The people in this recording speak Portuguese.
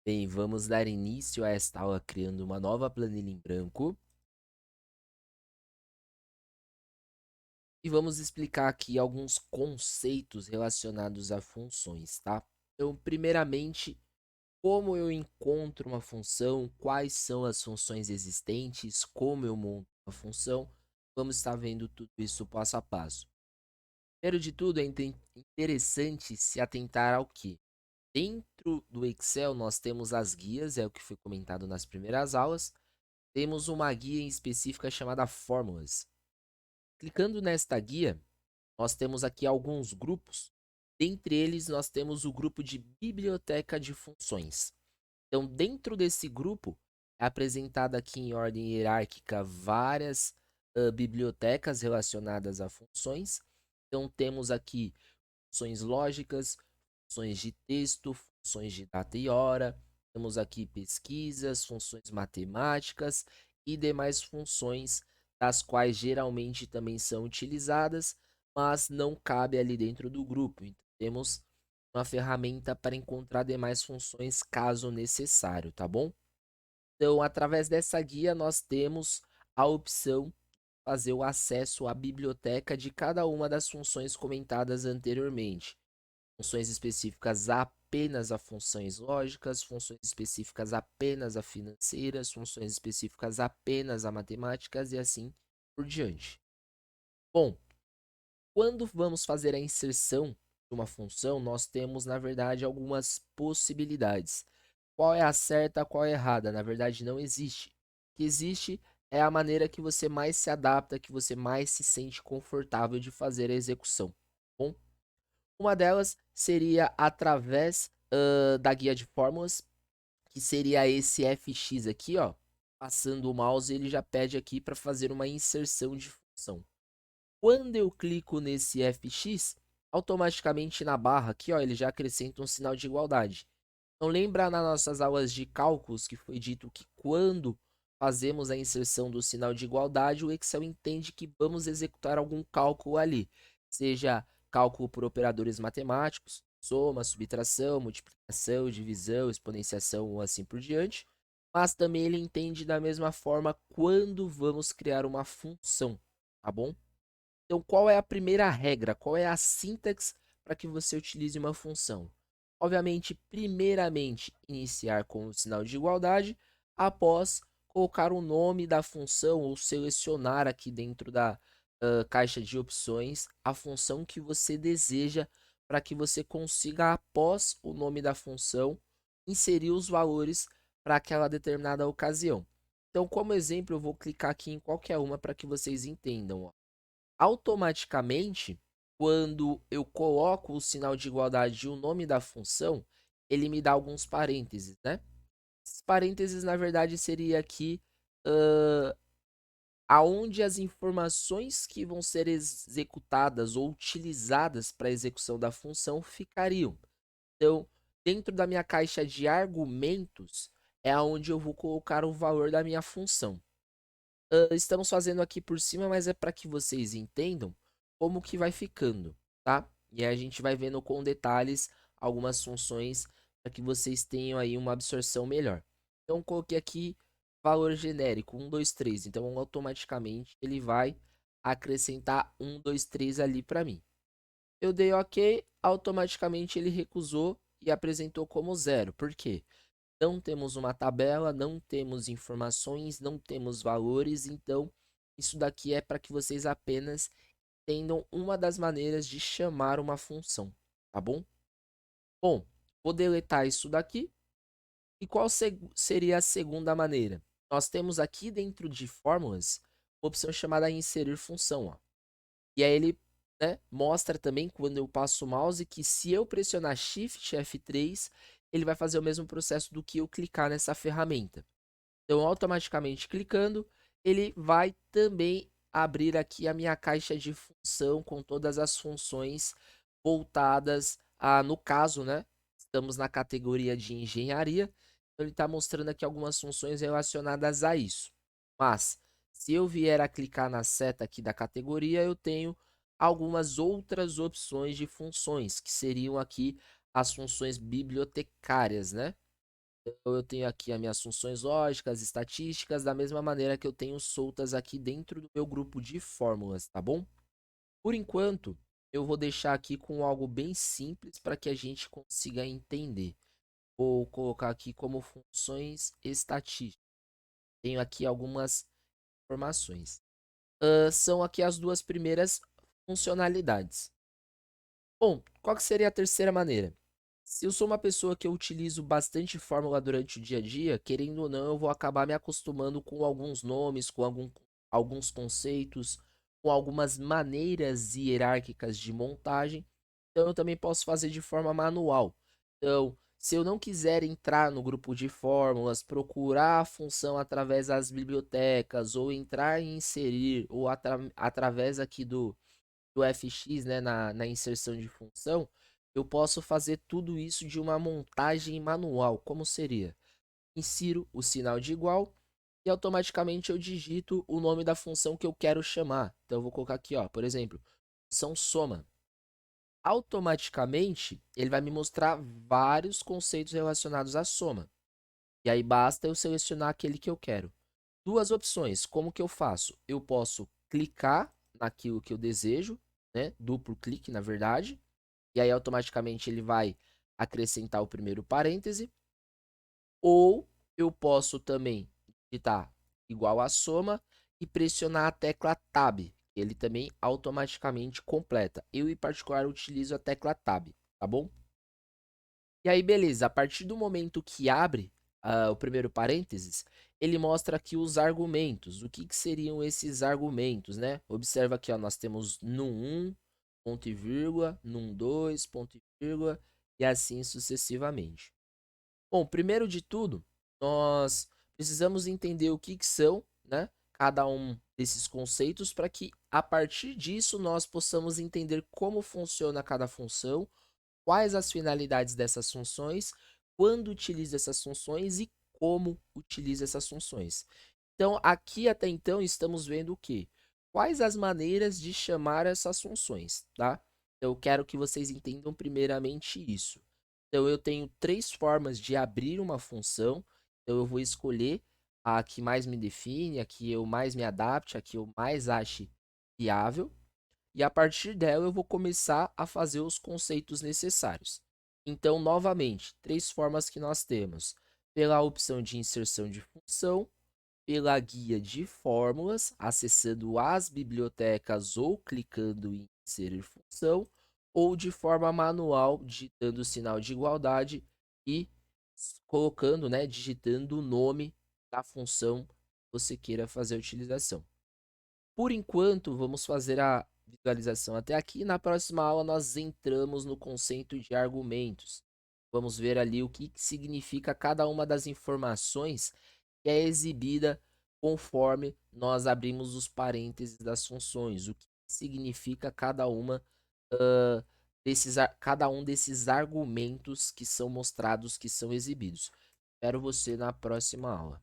Bem, vamos dar início a esta aula criando uma nova planilha em branco e vamos explicar aqui alguns conceitos relacionados a funções, tá? Então, primeiramente, como eu encontro uma função, quais são as funções existentes, como eu monto uma função, vamos estar vendo tudo isso passo a passo. Primeiro de tudo, é interessante se atentar ao que dentro do Excel nós temos as guias, é o que foi comentado nas primeiras aulas. Temos uma guia em específica chamada Fórmulas. Clicando nesta guia, nós temos aqui alguns grupos. Dentre eles, nós temos o grupo de Biblioteca de Funções. Então, dentro desse grupo, é apresentada aqui em ordem hierárquica várias bibliotecas relacionadas a funções. Então, temos aqui funções lógicas, funções de texto, funções de data e hora. Temos aqui pesquisas, funções matemáticas e demais funções, das quais geralmente também são utilizadas, mas não cabe ali dentro do grupo. Então, temos uma ferramenta para encontrar demais funções caso necessário, tá bom? Então, através dessa guia, nós temos a opção de fazer o acesso à biblioteca de cada uma das funções comentadas anteriormente. Funções específicas apenas a funções lógicas, funções específicas apenas a financeiras, funções específicas apenas a matemáticas e assim por diante. Bom, quando vamos fazer a inserção de uma função, nós temos, na verdade, algumas possibilidades. Qual é a certa, qual é a errada? Na verdade, não existe. O que existe é a maneira que você mais se adapta, que você mais se sente confortável de fazer a execução. Tá bom, uma delas seria através da guia de fórmulas, que seria esse fx aqui, ó. Passando o mouse, ele já pede aqui para fazer uma inserção de função. Quando eu clico nesse fx, automaticamente na barra aqui, ó, ele já acrescenta um sinal de igualdade. Então lembra nas nossas aulas de cálculos que foi dito que quando fazemos a inserção do sinal de igualdade, o Excel entende que vamos executar algum cálculo ali, seja cálculo por operadores matemáticos, soma, subtração, multiplicação, divisão, exponenciação ou assim por diante, mas também ele entende da mesma forma quando vamos criar uma função, tá bom? Então, qual é a primeira regra? Qual é a sintaxe para que você utilize uma função? Obviamente, primeiramente, iniciar com o sinal de igualdade, após colocar o nome da função ou selecionar aqui dentro da caixa de opções a função que você deseja para que você consiga, após o nome da função, inserir os valores para aquela determinada ocasião. Então, como exemplo, eu vou clicar aqui em qualquer uma para que vocês entendam. Ó. Automaticamente, quando eu coloco o sinal de igualdade e o nome da função, ele me dá alguns parênteses, né? Esses parênteses, na verdade, seria aqui uh, aonde as informações que vão ser executadas ou utilizadas para a execução da função ficariam. Então, dentro da minha caixa de argumentos, é aonde eu vou colocar o valor da minha função. Estamos fazendo aqui por cima, mas é para que vocês entendam como que vai ficando, tá? E aí a gente vai vendo com detalhes algumas funções para que vocês tenham aí uma absorção melhor. Então, coloquei aqui valor genérico, 1, 2, 3. Então, automaticamente ele vai acrescentar 1, 2, 3 ali para mim. Eu dei OK, automaticamente ele recusou e apresentou como zero. Por quê? Não temos uma tabela, não temos informações, não temos valores, então isso daqui é para que vocês apenas entendam uma das maneiras de chamar uma função, tá bom? Bom, vou deletar isso daqui. E qual seria a segunda maneira? Nós temos aqui dentro de fórmulas uma opção chamada inserir função, ó. E aí ele, né, mostra também quando eu passo o mouse que se eu pressionar Shift F3, ele vai fazer o mesmo processo do que eu clicar nessa ferramenta. Então, automaticamente clicando, ele vai também abrir aqui a minha caixa de função com todas as funções voltadas a, no caso, né? Estamos na categoria de engenharia, então ele está mostrando aqui algumas funções relacionadas a isso. Mas, se eu vier a clicar na seta aqui da categoria, eu tenho algumas outras opções de funções, que seriam aqui as funções bibliotecárias, né? Então, eu tenho aqui as minhas funções lógicas, estatísticas, da mesma maneira que eu tenho soltas aqui dentro do meu grupo de fórmulas, tá bom? Por enquanto, eu vou deixar aqui com algo bem simples para que a gente consiga entender. Vou colocar aqui como funções estatísticas. Tenho aqui algumas informações. São aqui as duas primeiras funcionalidades. Bom, qual que seria a terceira maneira? Se eu sou uma pessoa que eu utilizo bastante fórmula durante o dia a dia, querendo ou não, eu vou acabar me acostumando com alguns nomes, com alguns conceitos, com algumas maneiras hierárquicas de montagem. Então, eu também posso fazer de forma manual. Então, se eu não quiser entrar no grupo de fórmulas, procurar a função através das bibliotecas, ou entrar e inserir, ou através aqui do fx, né, na inserção de função, eu posso fazer tudo isso de uma montagem manual. Como seria? Insiro o sinal de igual e automaticamente eu digito o nome da função que eu quero chamar. Então eu vou colocar aqui, ó, por exemplo, função soma. Automaticamente ele vai me mostrar vários conceitos relacionados à soma. E aí basta eu selecionar aquele que eu quero. Duas opções. Como que eu faço? Eu posso clicar naquilo que eu desejo, né? Duplo clique, na verdade. E aí automaticamente ele vai acrescentar o primeiro parêntese. Ou eu posso também digitar igual a soma e pressionar a tecla Tab. Ele também automaticamente completa. Eu, em particular, utilizo a tecla Tab, tá bom? E aí, beleza. A partir do momento que abre o primeiro parênteses, ele mostra aqui os argumentos. O que, que seriam esses argumentos, né? Observa aqui, ó, nós temos num1, ponto e vírgula, num2, ponto e vírgula, e assim sucessivamente. Bom, primeiro de tudo, nós precisamos entender o que, que são, né, cada um desses conceitos para que, a partir disso, nós possamos entender como funciona cada função, quais as finalidades dessas funções, quando utiliza essas funções e como utiliza essas funções. Então, aqui até então estamos vendo o quê? Quais as maneiras de chamar essas funções, tá? Então, eu quero que vocês entendam primeiramente isso. Então, eu tenho três formas de abrir uma função. Então, eu vou escolher a que mais me define, a que eu mais me adapte, a que eu mais ache viável. E a partir dela eu vou começar a fazer os conceitos necessários. Então, novamente, três formas que nós temos: pela opção de inserção de função, pela guia de fórmulas, acessando as bibliotecas ou clicando em inserir função, ou de forma manual, digitando o sinal de igualdade e colocando, né, digitando o nome da função que você queira fazer a utilização. Por enquanto, vamos fazer a visualização até aqui. Na próxima aula, nós entramos no conceito de argumentos. Vamos ver ali o que significa cada uma das informações que é exibida conforme nós abrimos os parênteses das funções. O que significa cada uma cada um desses argumentos que são mostrados, que são exibidos. Espero você na próxima aula.